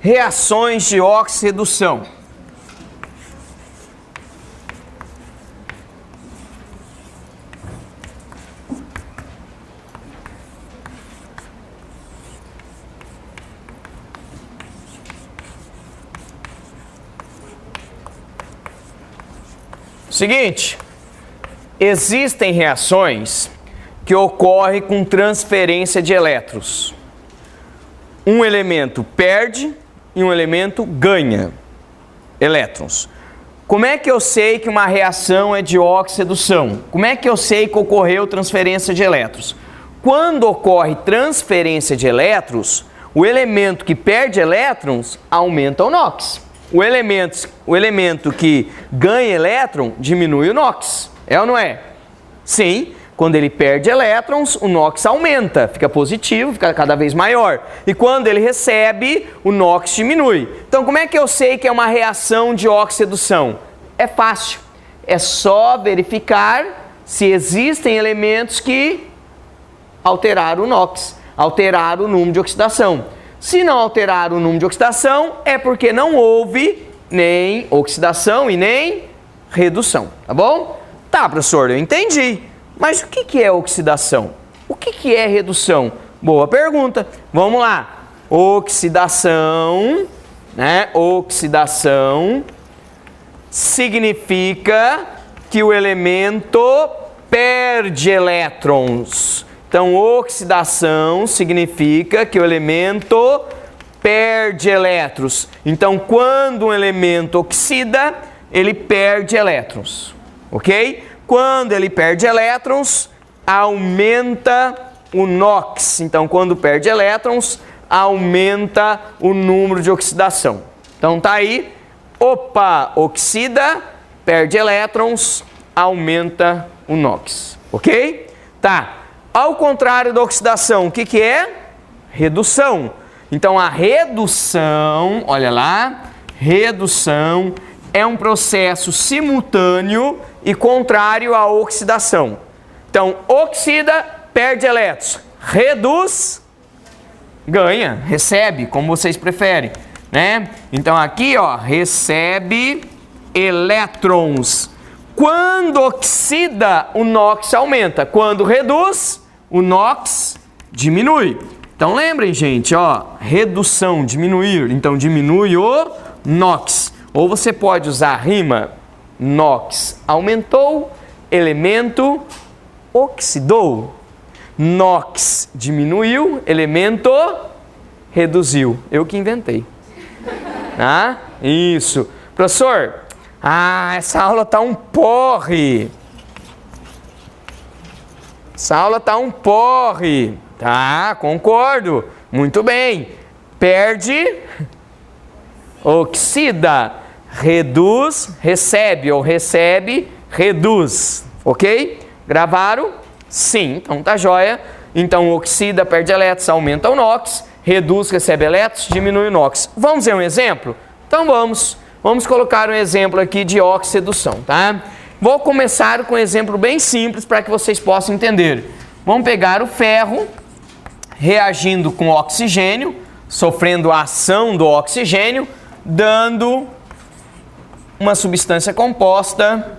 Reações de oxirredução. Seguinte, existem reações que ocorrem com transferência de elétrons. Um elemento perde e um elemento ganha elétrons. Como é que eu sei que uma reação é de oxirredução? Como é que eu sei que ocorreu transferência de elétrons? Quando ocorre transferência de elétrons, o elemento que perde elétrons aumenta o NOx. O elemento que ganha elétron diminui o NOx. É ou não é? Sim. Quando ele perde elétrons, o NOx aumenta, fica positivo, fica cada vez maior. E quando ele recebe, o NOx diminui. Então, como é que eu sei que é uma reação de oxirredução? É fácil. É só verificar se existem elementos que alteraram o NOx, alteraram o número de oxidação. Se não alteraram o número de oxidação, é porque não houve nem oxidação e nem redução, tá bom? Tá, professor, eu entendi. Mas o que é oxidação? O que é redução? Boa pergunta. Vamos lá. Oxidação, né? Oxidação significa que o elemento perde elétrons. Então, oxidação significa que o elemento perde elétrons. Então, quando um elemento oxida, ele perde elétrons, ok? Quando ele perde elétrons, aumenta o NOx. Então, quando perde elétrons, aumenta o número de oxidação. Então, tá aí. Opa, oxida, perde elétrons, aumenta o NOx. Ok? Tá. Ao contrário da oxidação, o que é? Redução. Então, a redução, olha lá, redução é um processo simultâneo e contrário à oxidação. Então, oxida, perde elétrons. Reduz, ganha, recebe, como vocês preferem, né? Então, aqui, ó, recebe elétrons. Quando oxida, o NOx aumenta. Quando reduz, o NOx diminui. Então, lembrem, gente, ó, redução, diminuir. Então, diminui o NOx. Ou você pode usar a rima NOx aumentou, elemento oxidou. NOx diminuiu, elemento reduziu. Eu que inventei. Ah, isso. Professor, essa aula tá um porre. Essa aula tá um porre. Tá, concordo. Muito bem. Perde, oxida, reduz, recebe ou recebe, reduz. Ok? Gravaram? Sim, então tá jóia. Então oxida, perde elétrons, aumenta o NOx, reduz, recebe elétrons, diminui o NOx. Vamos ver um exemplo? Então vamos. Vamos colocar um exemplo aqui de oxirredução, tá? Vou começar com um exemplo bem simples para que vocês possam entender. Vamos pegar o ferro reagindo com oxigênio, sofrendo a ação do oxigênio, dando uma substância composta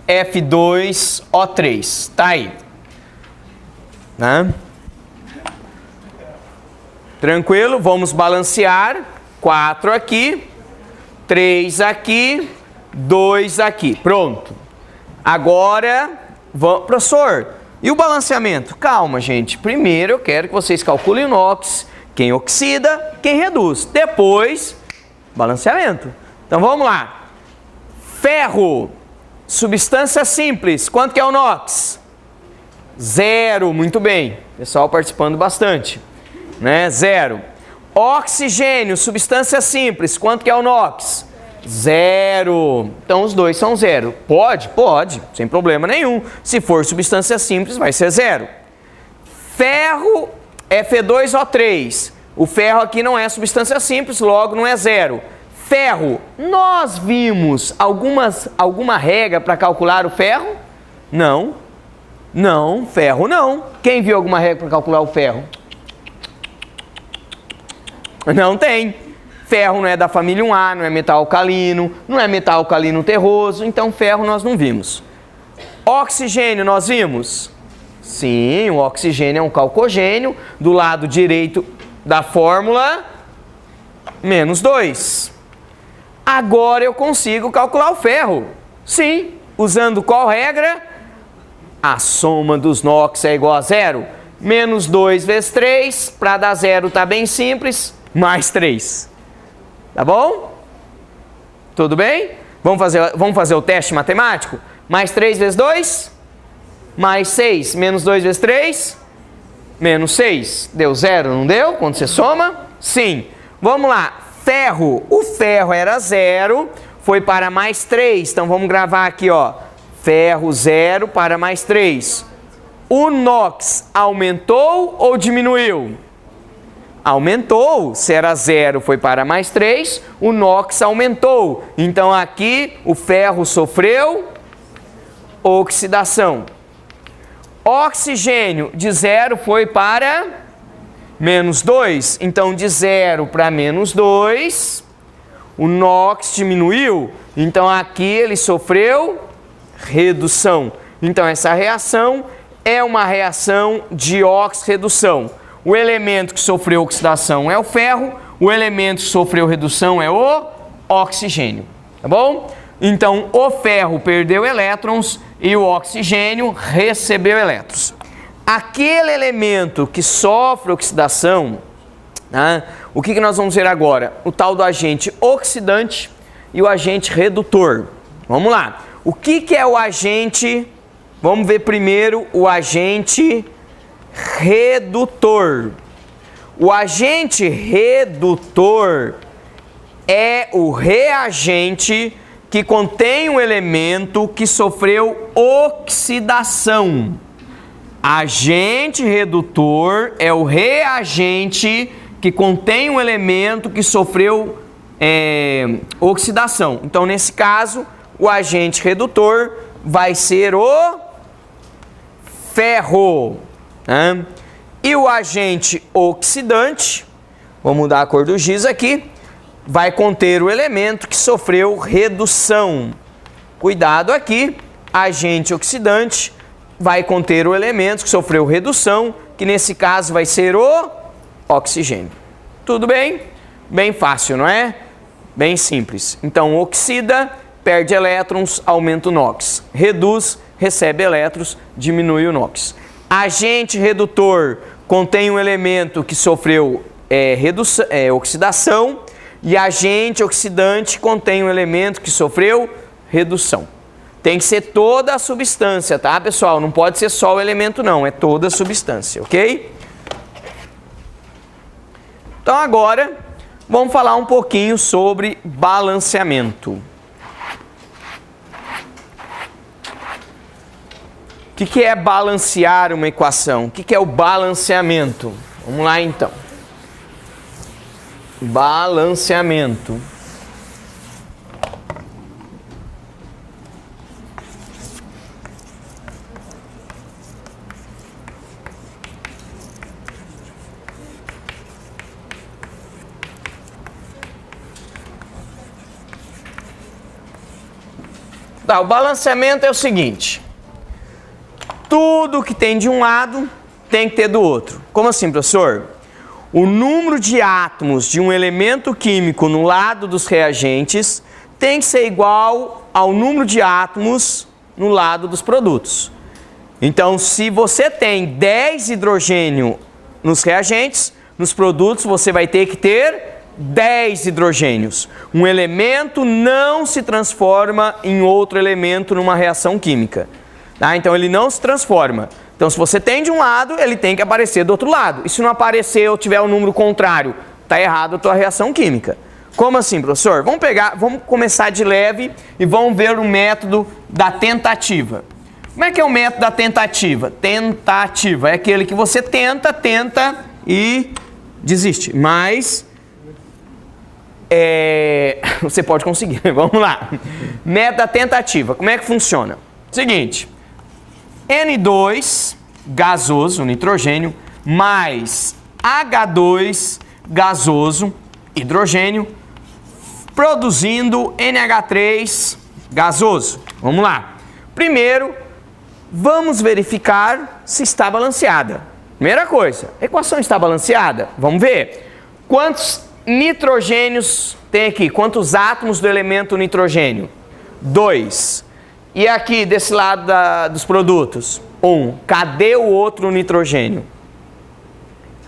F2O3. Tá aí. Né? Tranquilo? Vamos balancear. 4 aqui, 3 aqui, 2 aqui. Pronto. Agora, professor, e o balanceamento? Calma, gente. Primeiro eu quero que vocês calculem o NOx, quem oxida, quem reduz. Depois, balanceamento. Então vamos lá. Ferro, substância simples. Quanto que é o NOx? 0. Muito bem. Pessoal participando bastante. Né? 0. Oxigênio, substância simples. Quanto que é o NOx? 0. Então os dois são 0. Pode? Pode. Sem problema nenhum. Se for substância simples, vai ser 0. Ferro, Fe2O3. O ferro aqui não é substância simples, logo não é 0. Ferro, nós vimos alguma regra para calcular o ferro? Não. Não, ferro não. Quem viu alguma regra para calcular o ferro? Não tem. Ferro não é da família 1A, não é metal alcalino, não é metal alcalino terroso, então ferro nós não vimos. Oxigênio nós vimos? Sim, o oxigênio é um calcogênio, do lado direito da fórmula, menos 2. Agora eu consigo calcular o ferro. Sim, usando qual regra? A soma dos NOx é igual a 0. Menos 2 vezes 3, para dar 0 tá bem simples, mais 3. Tá bom? Tudo bem? Vamos fazer o teste matemático? Mais 3 vezes 2? Mais 6. Menos 2 vezes 3? Menos 6. Deu 0, não deu? Quando você soma? Sim. Vamos lá. Ferro. O ferro era 0, foi para mais 3. Então vamos gravar aqui, ó. Ferro 0 para mais 3. O NOx aumentou ou diminuiu? Aumentou. Se era 0, foi para mais 3. O NOx aumentou. Então aqui o ferro sofreu oxidação. Oxigênio de 0 foi para menos 2. Então de 0 para menos 2, o NOx diminuiu. Então aqui ele sofreu redução. Então essa reação é uma reação de oxirredução. O elemento que sofreu oxidação é o ferro, o elemento que sofreu redução é o oxigênio. Tá bom? Então o ferro perdeu elétrons e o oxigênio recebeu elétrons. Aquele elemento que sofre oxidação, né, o que nós vamos ver agora? O tal do agente oxidante e o agente redutor. Vamos lá. O que é o agente? Vamos ver primeiro o agente redutor. O agente redutor é o reagente que contém um elemento que sofreu oxidação. Agente redutor é o reagente que contém um elemento que sofreu oxidação. Então, nesse caso, o agente redutor vai ser o ferro. Né? E o agente oxidante, vou mudar a cor do giz aqui, vai conter o elemento que sofreu redução. Cuidado aqui, agente oxidante vai conter o elemento que sofreu redução, que nesse caso vai ser o oxigênio. Tudo bem? Bem fácil, não é? Bem simples. Então, oxida, perde elétrons, aumenta o NOx. Reduz, recebe elétrons, diminui o NOx. Agente redutor contém um elemento que sofreu oxidação, e agente oxidante contém um elemento que sofreu redução. Tem que ser toda a substância, tá, pessoal? Não pode ser só o elemento, não. É toda a substância, ok? Então, agora, vamos falar um pouquinho sobre balanceamento. O que é balancear uma equação? O que é o balanceamento? Vamos lá, então. Balanceamento. Tá, o balanceamento é o seguinte: tudo que tem de um lado tem que ter do outro. Como assim, professor? O número de átomos de um elemento químico no lado dos reagentes tem que ser igual ao número de átomos no lado dos produtos. Então, se você tem 10 hidrogênio nos reagentes, nos produtos você vai ter que ter 10 hidrogênios. Um elemento não se transforma em outro elemento numa reação química. Tá? Então, ele não se transforma. Então, se você tem de um lado, ele tem que aparecer do outro lado. E se não aparecer ou tiver o número contrário, está errado a tua reação química. Como assim, professor? Vamos começar de leve e vamos ver o método da tentativa. Como é que é o método da tentativa? Tentativa é aquele que você tenta e desiste. Mas você pode conseguir. Vamos lá. Método da tentativa. Como é que funciona? Seguinte. N2, gasoso, nitrogênio, mais H2, gasoso, hidrogênio, produzindo NH3 gasoso. Vamos lá. Primeiro, vamos verificar se está balanceada. Primeira coisa, a equação está balanceada? Vamos ver. Quantos nitrogênios tem aqui? Quantos átomos do elemento nitrogênio? 2. E aqui, desse lado dos produtos? 1. Cadê o outro nitrogênio?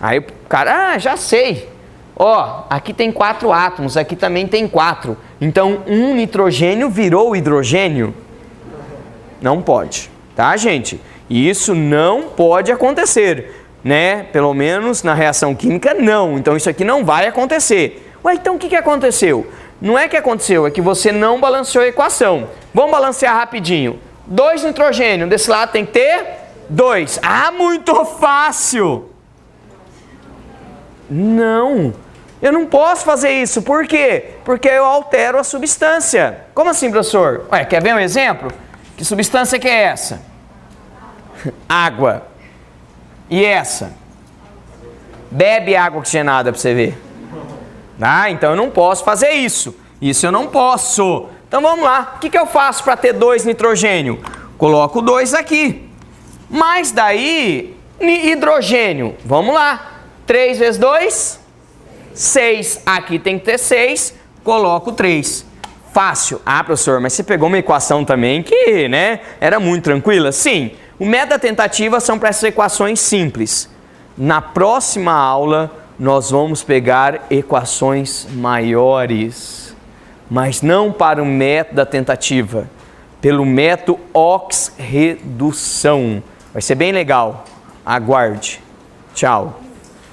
Aí o cara, já sei. Ó, aqui tem 4 átomos, aqui também tem 4. Então, um nitrogênio virou hidrogênio? Não pode, tá, gente? Isso não pode acontecer, né? Pelo menos na reação química, não. Então, isso aqui não vai acontecer. Ué, então o que aconteceu? Não é que aconteceu, é que você não balanceou a equação. Vamos balancear rapidinho. 2 nitrogênio, desse lado tem que ter 2. Ah, muito fácil! Não, eu não posso fazer isso. Por quê? Porque eu altero a substância. Como assim, professor? Ué, quer ver um exemplo? Que substância que é essa? Água. E essa? Bebe água oxigenada para você ver. Ah, então eu não posso fazer isso. Isso eu não posso. Então vamos lá. O que eu faço para ter 2 nitrogênio? Coloco 2 aqui. Mas daí, hidrogênio. Vamos lá. 3 vezes 2? 6. Aqui tem que ter 6. Coloco 3. Fácil. Ah, professor, mas você pegou uma equação também que, né, era muito tranquila? Sim. O método da tentativa são para essas equações simples. Na próxima aula, nós vamos pegar equações maiores, mas não para o método da tentativa, pelo método ox-redução. Vai ser bem legal. Aguarde. Tchau.